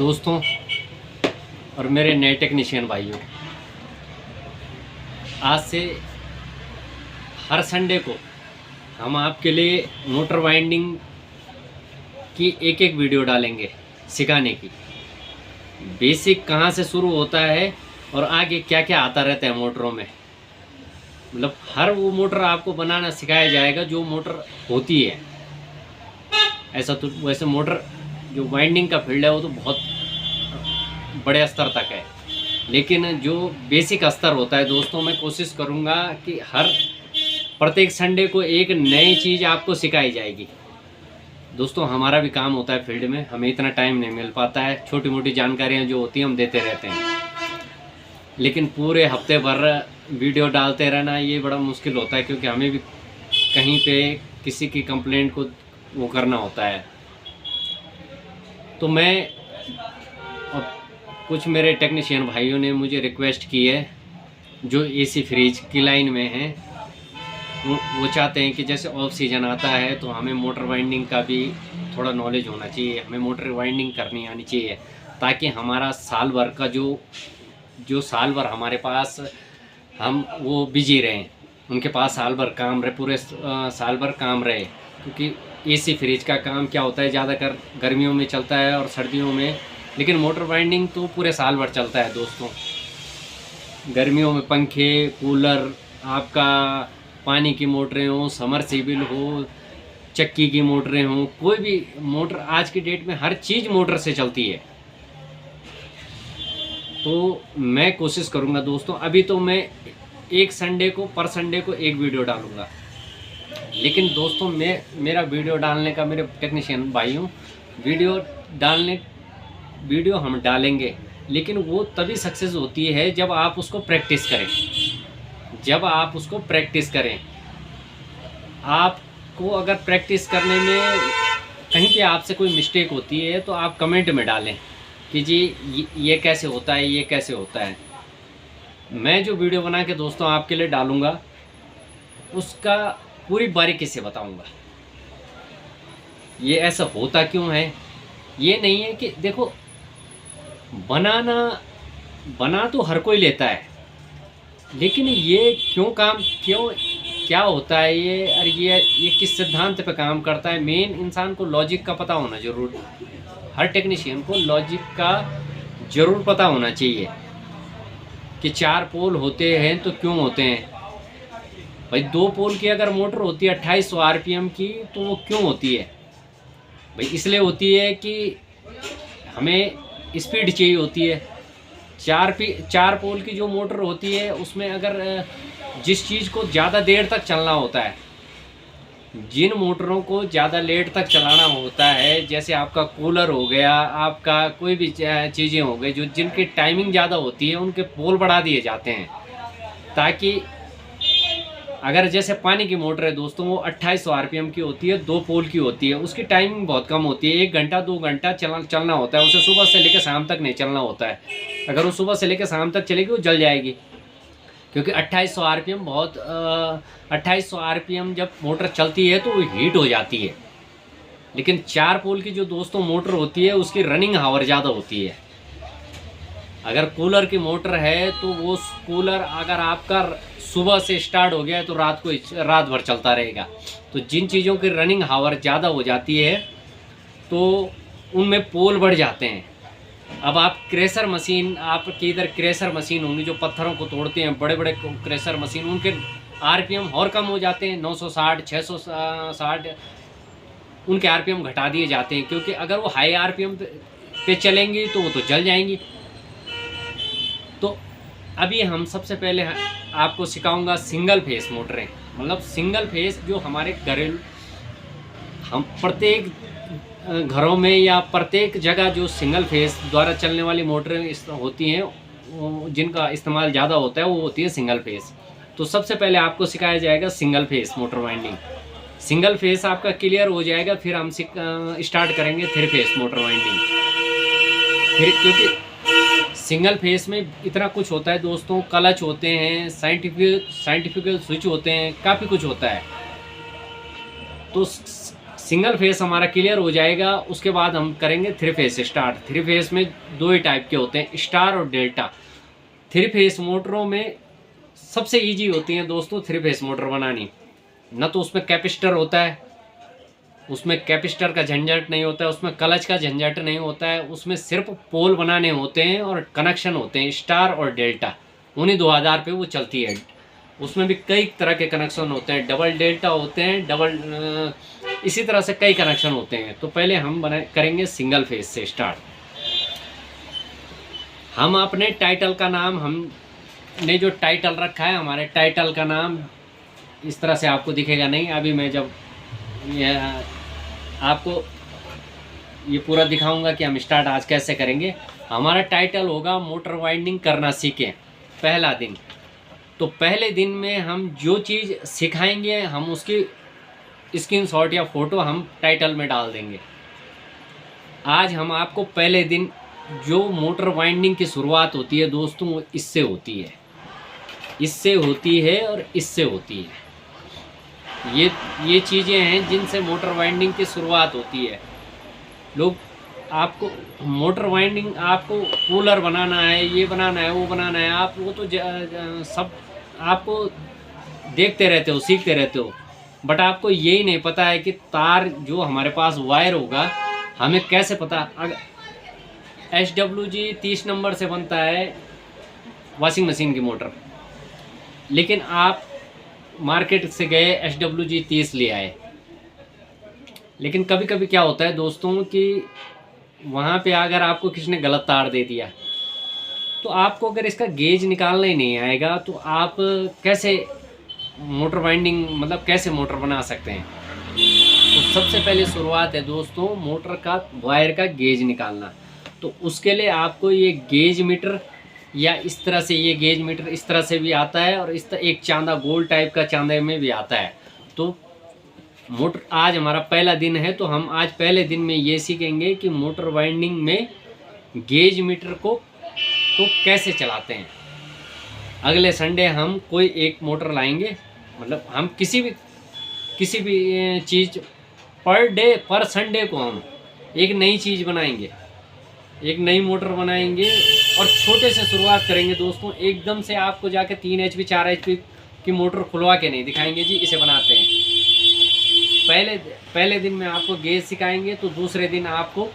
दोस्तों और मेरे नए टेक्नीशियन भाइयों, आज से हर संडे को हम आपके लिए मोटर वाइंडिंग की एक एक वीडियो डालेंगे सिखाने की। बेसिक कहाँ से शुरू होता है और आगे क्या क्या आता रहता है मोटरों में, मतलब हर वो मोटर आपको बनाना सिखाया जाएगा जो मोटर होती है। ऐसा तो वैसे मोटर जो वाइंडिंग का फील्ड है वो तो बहुत बड़े स्तर तक है, लेकिन जो बेसिक स्तर होता है दोस्तों, मैं कोशिश करूँगा कि हर प्रत्येक संडे को एक नई चीज़ आपको सिखाई जाएगी। दोस्तों हमारा भी काम होता है फील्ड में, हमें इतना टाइम नहीं मिल पाता है, छोटी मोटी जानकारियाँ जो होती हैं हम देते रहते हैं, लेकिन पूरे हफ्ते भर वीडियो डालते रहना ये बड़ा मुश्किल होता है, क्योंकि हमें भी कहीं पे किसी की कंप्लेंट को वो करना होता है। तो मैं और कुछ मेरे टेक्नीशियन भाइयों ने मुझे रिक्वेस्ट की है जो एसी फ्रिज की लाइन में हैं, वो चाहते हैं कि जैसे ऑफ सीजन आता है तो हमें मोटर वाइंडिंग का भी थोड़ा नॉलेज होना चाहिए, हमें मोटर वाइंडिंग करनी आनी चाहिए, ताकि हमारा साल भर का जो साल भर हमारे पास हम वो बिजी रहें, उनके पास साल भर काम रहे, पूरे साल भर काम रहे। क्योंकि एसी फ्रिज का काम क्या होता है, ज़्यादातर गर्मियों में चलता है और सर्दियों में, लेकिन मोटर वाइंडिंग तो पूरे साल भर चलता है दोस्तों। गर्मियों में पंखे, कूलर, आपका पानी की मोटरें हो, समरसीबल हो, चक्की की मोटरें हों, कोई भी मोटर आज की डेट में हर चीज़ मोटर से चलती है। तो मैं कोशिश करूंगा दोस्तों, अभी तो मैं एक संडे को पर संडे को एक वीडियो डालूंगा, लेकिन दोस्तों मेरा वीडियो डालने का, मेरे टेक्नीशियन भाइयों, वीडियो हम डालेंगे, लेकिन वो तभी सक्सेस होती है जब आप उसको प्रैक्टिस करें। जब आप उसको प्रैक्टिस करें, आपको अगर प्रैक्टिस करने में कहीं पे आपसे कोई मिस्टेक होती है तो आप कमेंट में डालें कि जी ये कैसे होता है, ये कैसे होता है। मैं जो वीडियो बना के दोस्तों आपके लिए डालूंगा उसका पूरी बारीकी से बताऊंगा ये ऐसा होता क्यों है। ये नहीं है कि देखो बना तो हर कोई लेता है, लेकिन ये क्या होता है ये, और ये किस सिद्धांत पे काम करता है, मेन इंसान को लॉजिक का पता होना जरूर, हर टेक्नीशियन को लॉजिक का जरूर पता होना चाहिए कि 4 पोल होते हैं तो क्यों होते हैं। भाई 2 पोल की अगर मोटर होती है 2800 आरपीएम की, तो वो क्यों होती है भाई? इसलिए होती है कि हमें स्पीड चाहिए होती है। 4 पोल की जो मोटर होती है उसमें अगर जिस चीज़ को ज़्यादा देर तक चलना होता है, जिन मोटरों को ज़्यादा लेट तक चलाना होता है, जैसे आपका कूलर हो गया, आपका कोई भी चीज़ें हो गई जो जिनकी टाइमिंग ज़्यादा होती है, उनके पोल बढ़ा दिए जाते हैं, ताकि अगर जैसे पानी की मोटर है दोस्तों, वो 2800 आरपीएम की होती है, 2 पोल की होती है, उसकी टाइमिंग बहुत कम होती है, 1 घंटा 2 घंटा चलना होता है, उसे सुबह से लेकर शाम तक नहीं चलना होता है। अगर वो सुबह से लेकर शाम तक चलेगी वो जल जाएगी, क्योंकि 2800 आरपीएम 2800 आरपीएम जब मोटर चलती है तो वो हीट हो जाती है। लेकिन 4 पोल की जो दोस्तों मोटर होती है उसकी रनिंग हावर ज़्यादा होती है। अगर कूलर की मोटर है तो वो कूलर अगर आपका सुबह से स्टार्ट हो गया है तो रात भर चलता रहेगा। तो जिन चीज़ों की रनिंग हावर ज़्यादा हो जाती है तो उनमें पोल बढ़ जाते हैं। अब आप क्रेशर मशीन, आपकी इधर क्रेशर मशीन होंगी जो पत्थरों को तोड़ते हैं, बड़े बड़े क्रेशर मशीन, उनके आरपीएम और कम हो जाते हैं, 960 660 उनके आरपीएम घटा दिए जाते हैं, क्योंकि अगर वो हाई आरपीएम पे चलेंगी तो वो तो जल जाएंगी। तो अभी हम सबसे पहले आपको सिखाऊंगा सिंगल फेस मोटरें, मतलब सिंगल फेस जो हमारे घरेलू, हम प्रत्येक घरों में या प्रत्येक जगह जो सिंगल फेस द्वारा चलने वाली मोटरें होती हैं, जिनका इस्तेमाल ज़्यादा होता है, वो होती है सिंगल फेस। तो सबसे पहले आपको सिखाया जाएगा single phase motor winding. Single phase आपका क्लियर हो जाएगा, फिर हम स्टार्ट करेंगे 3 फेस मोटर वाइंडिंग। फिर क्योंकि सिंगल फेस में इतना कुछ होता है दोस्तों, क्लच होते हैं, साइंटिफिकल स्विच होते हैं, काफ़ी कुछ होता है। तो सिंगल फेस हमारा क्लियर हो जाएगा, उसके बाद हम करेंगे three phase start. Three phase में दो ही टाइप के होते हैं, स्टार और डेल्टा। थ्री फेस मोटरों में सबसे इजी होती हैं दोस्तों थ्री फेस मोटर बनानी। न तो उसमें कैपेसिटर होता है, उसमें कैपेसिटर का झंझट नहीं होता है, उसमें क्लच का झंझट नहीं होता है, उसमें सिर्फ पोल बनाने होते हैं और कनेक्शन होते हैं स्टार और डेल्टा। उन्हीं 2000 पे वो चलती है। उसमें भी कई तरह के कनेक्शन होते हैं, डबल डेल्टा होते हैं, इसी तरह से कई कनेक्शन होते हैं। तो पहले हम करेंगे सिंगल फेस से स्टार्ट। हम अपने टाइटल का नाम, हमने जो टाइटल रखा है, हमारे टाइटल का नाम इस तरह से आपको दिखेगा नहीं। अभी मैं जब आपको ये पूरा दिखाऊंगा कि हम स्टार्ट आज कैसे करेंगे। हमारा टाइटल होगा मोटर वाइंडिंग करना सीखें पहला दिन। तो पहले दिन में हम जो चीज़ सिखाएंगे हम उसकी स्क्रीनशॉट या फ़ोटो हम टाइटल में डाल देंगे। आज हम आपको पहले दिन जो मोटर वाइंडिंग की शुरुआत होती है दोस्तों, वो इससे होती है, इससे होती है और इससे होती है। ये चीज़ें हैं जिनसे मोटर वाइंडिंग की शुरुआत होती है। लोग आपको मोटर वाइंडिंग, आपको कूलर बनाना है, ये बनाना है, वो बनाना है, आप वो तो सब आपको देखते रहते हो, सीखते रहते हो, बट आपको यही नहीं पता है कि तार जो हमारे पास वायर होगा हमें कैसे पता। अगर SWG 30 नंबर से बनता है वॉशिंग मशीन की मोटर, लेकिन आप मार्केट से गए SWG 30 ले आए, लेकिन कभी कभी क्या होता है दोस्तों कि वहाँ पे अगर आपको किसी ने गलत तार दे दिया तो आपको अगर इसका गेज निकालना ही नहीं आएगा तो आप कैसे मोटर वाइंडिंग, मतलब कैसे मोटर बना सकते हैं। तो सबसे पहले शुरुआत है दोस्तों मोटर का वायर का गेज निकालना। तो उसके लिए आपको ये गेज मीटर, या इस तरह से ये गेज मीटर इस तरह से भी आता है, और इस तरह एक चांदा गोल टाइप का चांदे में भी आता है। तो मोटर, आज हमारा पहला दिन है तो हम आज पहले दिन में ये सीखेंगे कि मोटर वाइंडिंग में गेज मीटर को तो कैसे चलाते हैं। अगले संडे हम कोई एक मोटर लाएंगे, मतलब हम किसी भी चीज़ पर संडे को हम एक नई चीज़ बनाएंगे, एक नई मोटर बनाएंगे और छोटे से शुरुआत करेंगे दोस्तों। एकदम से आपको जाके 3 HP 4 HP की मोटर खुलवा के नहीं दिखाएंगे जी इसे बनाते हैं। पहले दिन में आपको गेज सिखाएंगे, तो दूसरे दिन आपको,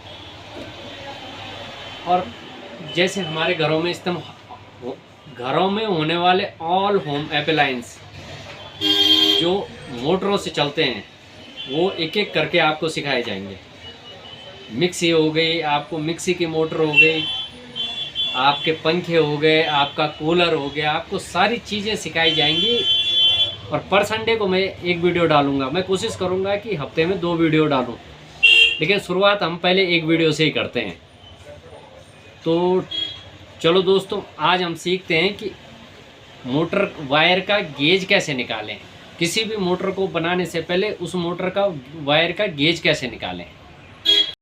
और जैसे हमारे घरों में होने वाले ऑल होम अप्लायंस जो मोटरों से चलते हैं वो एक एक करके आपको सिखाए जाएंगे। मिक्सी हो गई, आपको मिक्सी की मोटर हो गई, आपके पंखे हो गए, आपका कूलर हो गया, आपको सारी चीज़ें सिखाई जाएंगी। और पर संडे को मैं एक वीडियो डालूंगा। मैं कोशिश करूंगा कि हफ्ते में 2 वीडियो डालूं, लेकिन शुरुआत हम पहले एक वीडियो से ही करते हैं। तो चलो दोस्तों, आज हम सीखते हैं कि मोटर वायर का गेज कैसे निकालें। किसी भी मोटर को बनाने से पहले उस मोटर का वायर का गेज कैसे निकालें।